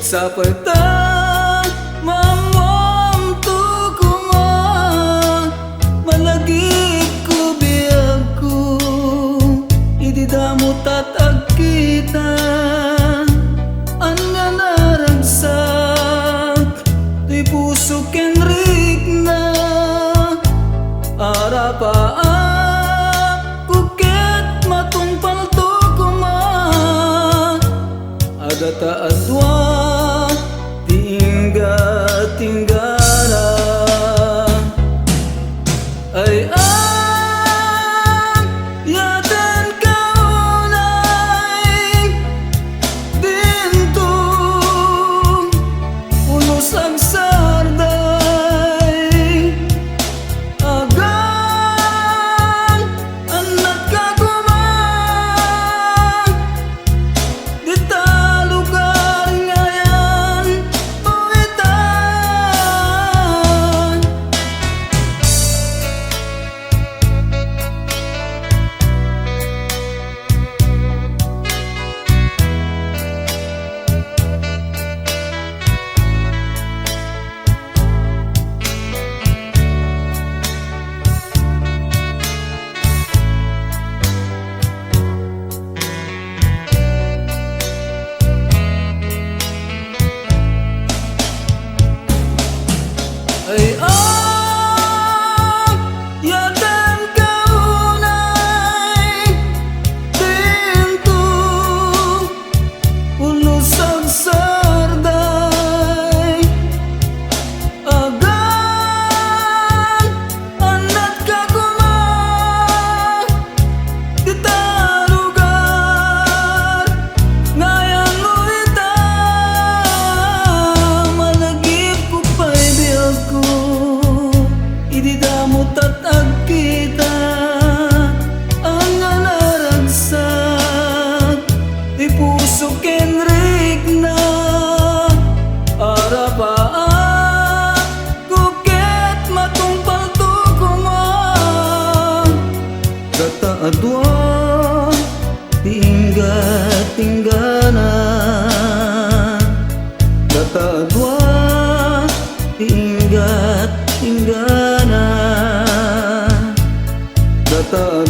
Saperta mamam tu kuma malagip ko biyag ko ididamo tatag kita ang naragsak tuy puso kenrik na arapaan kuket matungpal to kuma adata adwa tinggara ay ang yadan kaunay dintong unos ang sarday agan anak kagumang dita lugar ngayon. Ay ang yadan kaunay dintong unos ang sarday agan anak kagumang dita lugar ngayon mo ita malagip ko pa'y biyag ko ididamo tatag kita ang naragsak di puso kenrik na arapaan kuket matungpal to kumang data adwa tinggana data adwa tinggana data